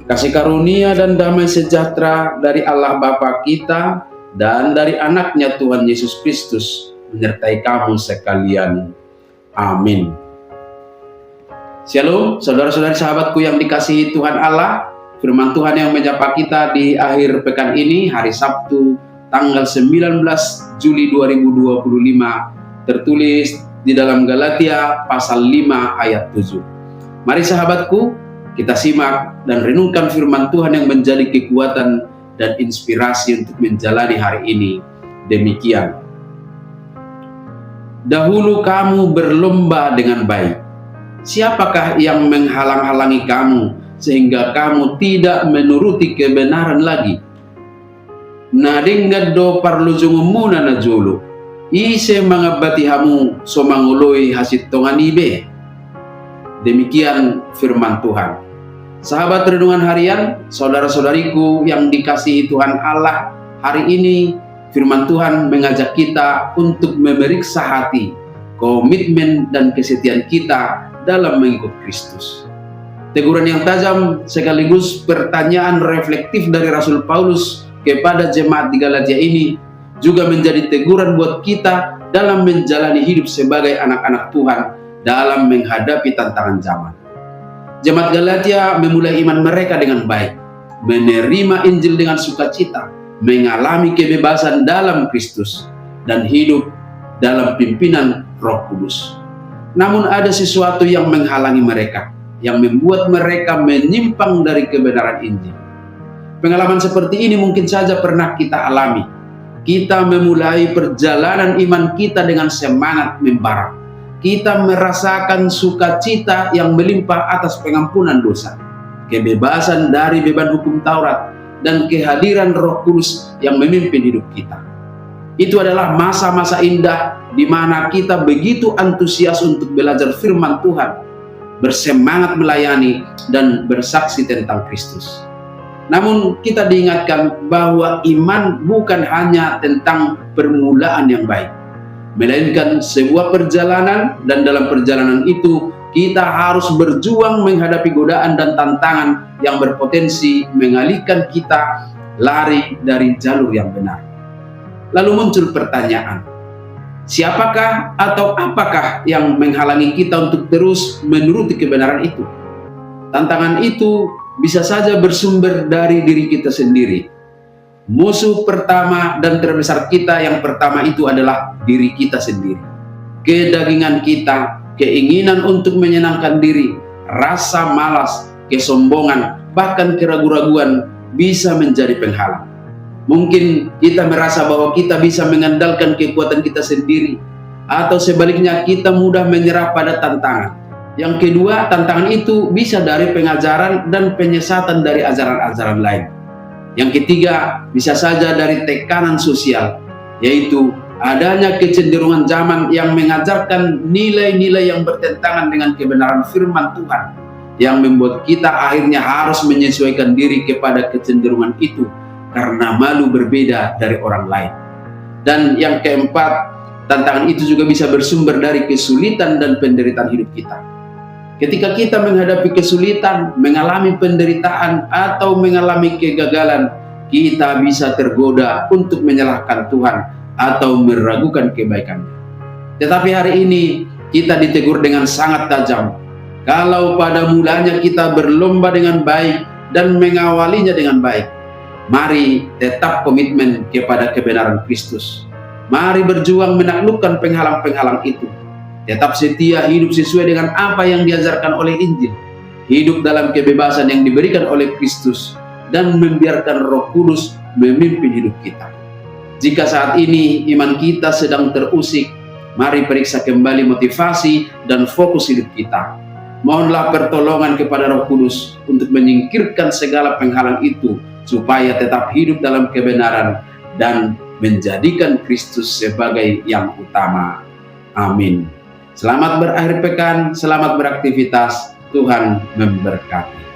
Kasih karunia dan damai sejahtera dari Allah Bapa kita dan dari anaknya Tuhan Yesus Kristus menyertai kamu sekalian. Amin. Shalom, saudara-saudari sahabatku yang dikasihi Tuhan Allah. Firman Tuhan yang menyapa kita di akhir pekan ini, hari Sabtu, tanggal 19 Juli 2025, tertulis di dalam Galatia pasal 5 ayat 7. Mari sahabatku, kita simak dan renungkan firman Tuhan yang menjadi kekuatan dan inspirasi untuk menjalani hari ini. Demikian. Dahulu kamu berlomba dengan baik. Siapakah yang menghalang-halangi kamu sehingga kamu tidak menuruti kebenaran lagi? Nadinggaddo parlujungumuna na julu. Ise mangabati hamu somanguloi hasit tonganibe. Demikian firman Tuhan. Sahabat renungan harian, saudara-saudariku yang dikasihi Tuhan Allah, hari ini firman Tuhan mengajak kita untuk memeriksa hati, komitmen dan kesetiaan kita dalam mengikut Kristus. Teguran yang tajam sekaligus pertanyaan reflektif dari Rasul Paulus kepada jemaat di Galatia ini juga menjadi teguran buat kita dalam menjalani hidup sebagai anak-anak Tuhan dalam menghadapi tantangan zaman. Jemaat Galatia memulai iman mereka dengan baik, menerima Injil dengan sukacita, mengalami kebebasan dalam Kristus, dan hidup dalam pimpinan Roh Kudus. Namun ada sesuatu yang menghalangi mereka, yang membuat mereka menyimpang dari kebenaran Injil. Pengalaman seperti ini mungkin saja pernah kita alami. Kita memulai perjalanan iman kita dengan semangat membara. Kita merasakan sukacita yang melimpah atas pengampunan dosa, kebebasan dari beban hukum Taurat, dan kehadiran Roh Kudus yang memimpin hidup kita. Itu adalah masa-masa indah di mana kita begitu antusias untuk belajar firman Tuhan, bersemangat melayani, dan bersaksi tentang Kristus. Namun kita diingatkan bahwa iman bukan hanya tentang permulaan yang baik, melainkan sebuah perjalanan, dan dalam perjalanan itu kita harus berjuang menghadapi godaan dan tantangan yang berpotensi mengalihkan kita lari dari jalur yang benar. Lalu muncul pertanyaan, siapakah atau apakah yang menghalangi kita untuk terus menuruti kebenaran itu? Tantangan itu bisa saja bersumber dari diri kita sendiri. Musuh pertama dan terbesar kita yang pertama itu adalah diri kita sendiri. Kedagingan kita, keinginan untuk menyenangkan diri, rasa malas, kesombongan, bahkan keraguan-raguan bisa menjadi penghalang. Mungkin kita merasa bahwa kita bisa mengandalkan kekuatan kita sendiri, atau sebaliknya kita mudah menyerah pada tantangan. Yang kedua, tantangan itu bisa dari pengajaran dan penyesatan dari ajaran-ajaran lain. Yang ketiga, bisa saja dari tekanan sosial, yaitu adanya kecenderungan zaman yang mengajarkan nilai-nilai yang bertentangan dengan kebenaran firman Tuhan, yang membuat kita akhirnya harus menyesuaikan diri kepada kecenderungan itu karena malu berbeda dari orang lain. Dan yang keempat, tantangan itu juga bisa bersumber dari kesulitan dan penderitaan hidup kita. Ketika kita menghadapi kesulitan, mengalami penderitaan, atau mengalami kegagalan, kita bisa tergoda untuk menyalahkan Tuhan atau meragukan kebaikannya. Tetapi hari ini kita ditegur dengan sangat tajam. Kalau pada mulanya kita berlomba dengan baik dan mengawalinya dengan baik, mari tetap komitmen kepada kebenaran Kristus. Mari berjuang menaklukkan penghalang-penghalang itu. Tetap setia hidup sesuai dengan apa yang diajarkan oleh Injil. Hidup dalam kebebasan yang diberikan oleh Kristus, dan membiarkan Roh Kudus memimpin hidup kita. Jika saat ini iman kita sedang terusik, mari periksa kembali motivasi dan fokus hidup kita. Mohonlah pertolongan kepada Roh Kudus untuk menyingkirkan segala penghalang itu, supaya tetap hidup dalam kebenaran dan menjadikan Kristus sebagai yang utama. Amin. Selamat berakhir pekan, selamat beraktivitas, Tuhan memberkati.